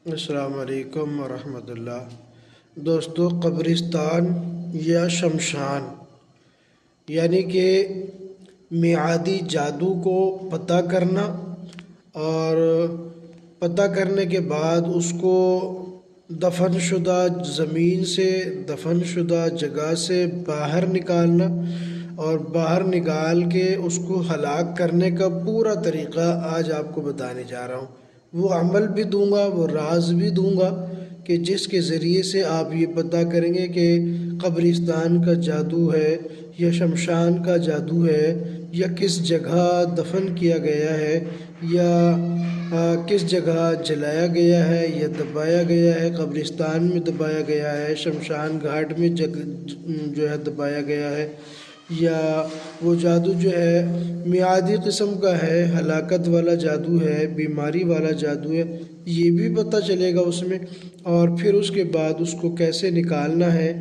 السلام علیکم ورحمۃ اللہ۔ دوستو، قبرستان یا شمشان یعنی کہ میعادی جادو کو پتہ کرنا، اور پتہ کرنے کے بعد اس کو دفن شدہ زمین سے، دفن شدہ جگہ سے باہر نکالنا، اور باہر نکال کے اس کو ہلاک کرنے کا پورا طریقہ آج آپ کو بتانے جا رہا ہوں۔ وہ عمل بھی دوں گا، وہ راز بھی دوں گا کہ جس کے ذریعے سے آپ یہ پتہ کریں گے کہ قبرستان کا جادو ہے یا شمشان کا جادو ہے، یا کس جگہ دفن کیا گیا ہے، یا کس جگہ جلایا گیا ہے یا دبایا گیا ہے۔ قبرستان میں دبایا گیا ہے، شمشان گھاٹ میں جو ہے دبایا گیا ہے، یا وہ جادو جو ہے میعادی قسم کا ہے، ہلاکت والا جادو ہے، بیماری والا جادو ہے، یہ بھی پتہ چلے گا اس میں۔ اور پھر اس کے بعد اس کو کیسے نکالنا ہے،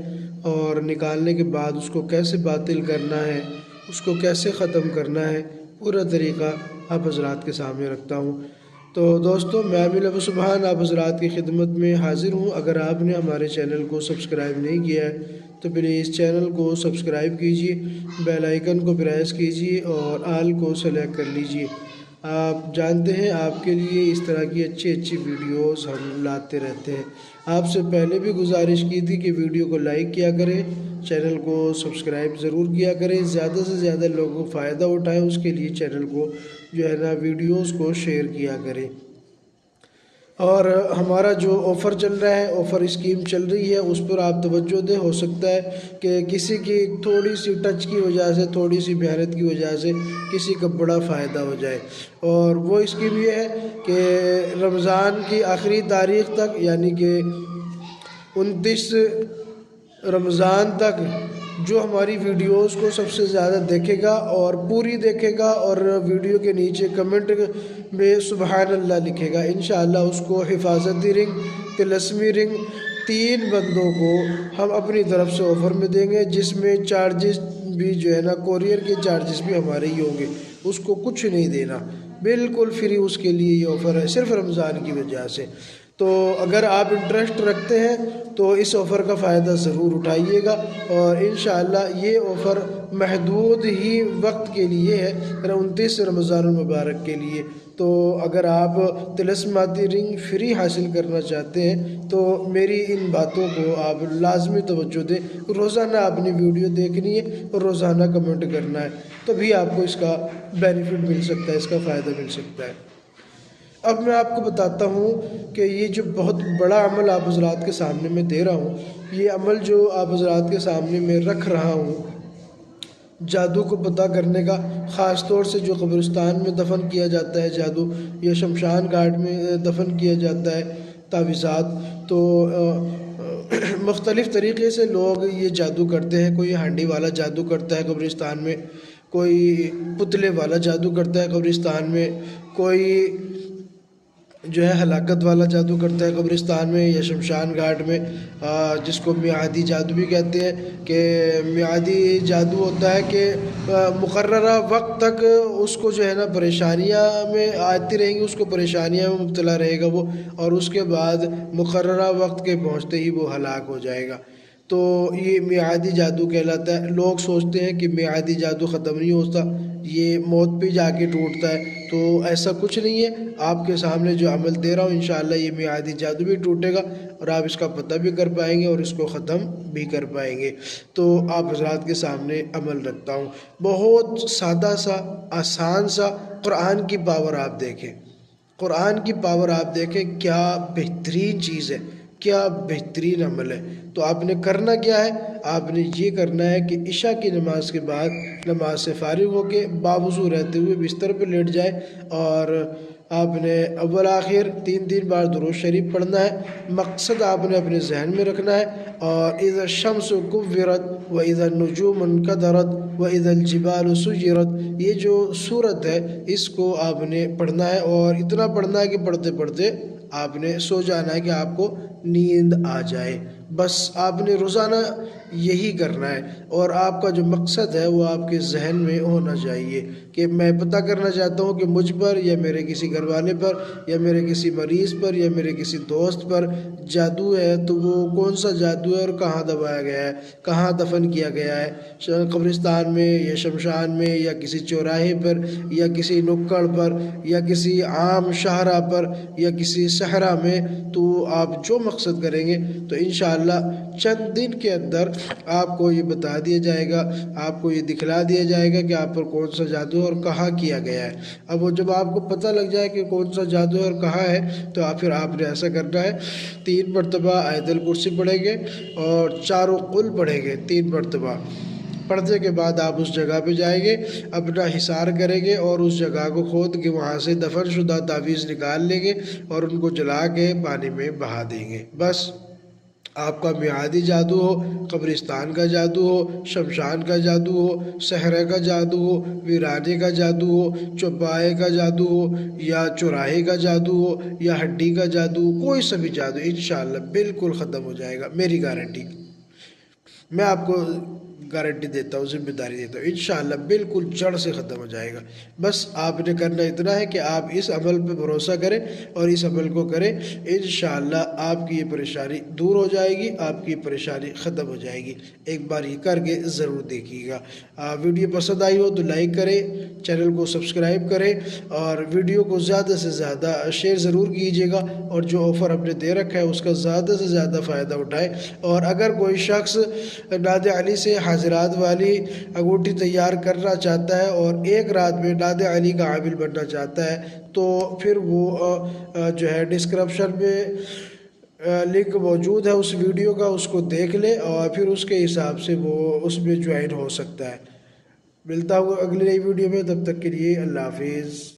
اور نکالنے کے بعد اس کو کیسے باطل کرنا ہے، اس کو کیسے ختم کرنا ہے، پورا طریقہ آپ حضرات کے سامنے رکھتا ہوں۔ تو دوستو، میں عامل ابو سبحان آپ حضرات کی خدمت میں حاضر ہوں۔ اگر آپ نے ہمارے چینل کو سبسکرائب نہیں کیا ہے تو پلیز چینل کو سبسکرائب کیجئے، بیل آئیکن کو پریس کیجئے اور آل کو سلیکٹ کر لیجئے۔ آپ جانتے ہیں آپ کے لیے اس طرح کی اچھی ویڈیوز ہم لاتے رہتے ہیں۔ آپ سے پہلے بھی گزارش کی تھی کہ ویڈیو کو لائک کیا کریں، چینل کو سبسکرائب ضرور کیا کریں، زیادہ سے زیادہ لوگوں کو فائدہ اٹھائیں، اس کے لیے چینل کو جو ہے نا ویڈیوز کو شیئر کیا کریں۔ اور ہمارا جو آفر چل رہا ہے، آفر اسکیم چل رہی ہے، اس پر آپ توجہ دیں۔ ہو سکتا ہے کہ کسی کی تھوڑی سی ٹچ کی وجہ سے، تھوڑی سی محنت کی وجہ سے کسی کا بڑا فائدہ ہو جائے۔ اور وہ اسکیم یہ ہے کہ رمضان کی آخری تاریخ تک، یعنی کہ 29 رمضان تک جو ہماری ویڈیوز کو سب سے زیادہ دیکھے گا اور پوری دیکھے گا اور ویڈیو کے نیچے کمنٹ میں سبحان اللہ لکھے گا، انشاءاللہ اس کو حفاظتی رنگ، طلسمی رنگ 3 بندوں کو ہم اپنی طرف سے آفر میں دیں گے، جس میں چارجز بھی جو ہے نا کوریئر کے چارجز بھی ہمارے ہی ہوں گے، اس کو کچھ نہیں دینا، بالکل فری اس کے لیے یہ آفر ہے، صرف رمضان کی وجہ سے۔ تو اگر آپ انٹرسٹ رکھتے ہیں تو اس آفر کا فائدہ ضرور اٹھائیے گا، اور انشاءاللہ یہ آفر محدود ہی وقت کے لیے ہے، 29 رمضان المبارک کے لیے۔ تو اگر آپ طلسماتی رنگ فری حاصل کرنا چاہتے ہیں تو میری ان باتوں کو آپ لازمی توجہ دیں۔ روزانہ اپنی ویڈیو دیکھنی ہے اور روزانہ کمنٹ کرنا ہے، تبھی آپ کو اس کا بینیفٹ مل سکتا ہے، اس کا فائدہ مل سکتا ہے۔ اب میں آپ کو بتاتا ہوں کہ یہ جو بہت بڑا عمل آپ حضرات کے سامنے میں دے رہا ہوں، یہ عمل جو آپ حضرات کے سامنے میں رکھ رہا ہوں، جادو کو پتہ کرنے کا، خاص طور سے جو قبرستان میں دفن کیا جاتا ہے جادو، یا شمشان گھاٹ میں دفن کیا جاتا ہے تعویذات، تو مختلف طریقے سے لوگ یہ جادو کرتے ہیں۔ کوئی ہانڈی والا جادو کرتا ہے قبرستان میں، کوئی پتلے والا جادو کرتا ہے قبرستان میں، کوئی جو ہے ہلاکت والا جادو کرتا ہے قبرستان میں یا شمشان گھاٹ میں، جس کو میعادی جادو بھی کہتے ہیں۔ کہ میعادی جادو ہوتا ہے کہ مقررہ وقت تک اس کو جو ہے نا پریشانیاں میں آتی رہیں گی، اس کو پریشانیاں میں مبتلا رہے گا وہ، اور اس کے بعد مقررہ وقت کے پہنچتے ہی وہ ہلاک ہو جائے گا۔ تو یہ میعادی جادو کہلاتا ہے۔ لوگ سوچتے ہیں کہ میعادی جادو ختم نہیں ہوتا، یہ موت پہ جا کے ٹوٹتا ہے، تو ایسا کچھ نہیں ہے۔ آپ کے سامنے جو عمل دے رہا ہوں، انشاءاللہ یہ میعادی جادو بھی ٹوٹے گا، اور آپ اس کا پتہ بھی کر پائیں گے اور اس کو ختم بھی کر پائیں گے۔ تو آپ حضرات کے سامنے عمل رکھتا ہوں، بہت سادہ سا، آسان سا۔ قرآن کی پاور آپ دیکھیں، قرآن کی پاور آپ دیکھیں، کیا بہترین چیز ہے، کیا بہترین عمل ہے۔ تو آپ نے کرنا کیا ہے؟ آپ نے یہ کرنا ہے کہ عشاء کی نماز کے بعد نماز سے فارغ ہو کے باوضو رہتے ہوئے بستر پہ لیٹ جائے، اور آپ نے اول آخر 3 بار درود شریف پڑھنا ہے۔ مقصد آپ نے اپنے ذہن میں رکھنا ہے، اور اذا الشمس کورت واذا النجوم انکدرت واذا الجبال سیرت، یہ جو سورت ہے اس کو آپ نے پڑھنا ہے، اور اتنا پڑھنا ہے کہ پڑھتے پڑھتے آپ نے سو جانا ہے کہ آپ کو نیند آ جائے۔ بس آپ نے روزانہ یہی کرنا ہے، اور آپ کا جو مقصد ہے وہ آپ کے ذہن میں ہونا چاہیے کہ میں پتہ کرنا چاہتا ہوں کہ مجھ پر یا میرے کسی گھر والے پر یا میرے کسی مریض پر یا میرے کسی دوست پر جادو ہے، تو وہ کون سا جادو ہے اور کہاں دبایا گیا ہے، کہاں دفن کیا گیا ہے، قبرستان میں یا شمشان میں یا کسی چوراہے پر یا کسی نکڑ پر یا کسی عام شاہراہ پر یا کسی صحرا میں۔ تو آپ جو مقصد کریں گے تو انشاءاللہ چند دن کے اندر آپ کو یہ بتا دیا جائے گا، آپ کو یہ دکھلا دیا جائے گا کہ آپ پر کون سا جادو ہے اور کہاں کیا گیا ہے۔ اب وہ جب آپ کو پتہ لگ جائے کہ کون سا جادو ہے اور کہاں ہے، تو پھر آپ نے ایسا کرنا ہے، 3 مرتبہ آیت الکرسی پڑھیں گے اور چاروں قل پڑھیں گے 3 مرتبہ۔ پڑھنے کے بعد آپ اس جگہ پہ جائیں گے، اپنا حصار کریں گے اور اس جگہ کو کھود کے وہاں سے دفن شدہ تعویذ نکال لیں گے اور ان کو جلا کے پانی میں بہا دیں گے۔ بس آپ کا میعادی جادو ہو، قبرستان کا جادو ہو، شمشان کا جادو ہو، صحرا کا جادو ہو، ویرانے کا جادو ہو، چوپائے کا جادو ہو یا چوراہے کا جادو ہو یا ہڈی کا جادو ہو، کوئی سا بھی جادو انشاءاللہ بالکل ختم ہو جائے گا، میری گارنٹی۔ میں آپ کو گارنٹی دیتا ہوں، ذمہ داری دیتا ہوں، انشاءاللہ بالکل جڑ سے ختم ہو جائے گا۔ بس آپ نے کرنا اتنا ہے کہ آپ اس عمل پہ بھروسہ کریں اور اس عمل کو کریں، انشاءاللہ آپ کی یہ پریشانی دور ہو جائے گی، آپ کی پریشانی ختم ہو جائے گی۔ ایک بار یہ کر کے ضرور دیکھیے گا۔ ویڈیو پسند آئی ہو تو لائک کریں، چینل کو سبسکرائب کریں اور ویڈیو کو زیادہ سے زیادہ شیئر ضرور کیجیے گا، اور جو آفر ہم نے دے رکھا ہے اس کا زیادہ سے زیادہ فائدہ اٹھائیں۔ اور اگر کوئی شخص ناد علی سے حاضرات والی انگوٹھی تیار کرنا چاہتا ہے اور ایک رات میں ناد علی کا عامل بننا چاہتا ہے تو پھر وہ جو ہے ڈسکرپشن میں لنک موجود ہے اس ویڈیو کا، اس کو دیکھ لے اور پھر اس کے حساب سے وہ اس میں جوائن ہو سکتا ہے۔ ملتا ہوں اگلی نئی ویڈیو میں، تب تک کے لیے اللہ حافظ۔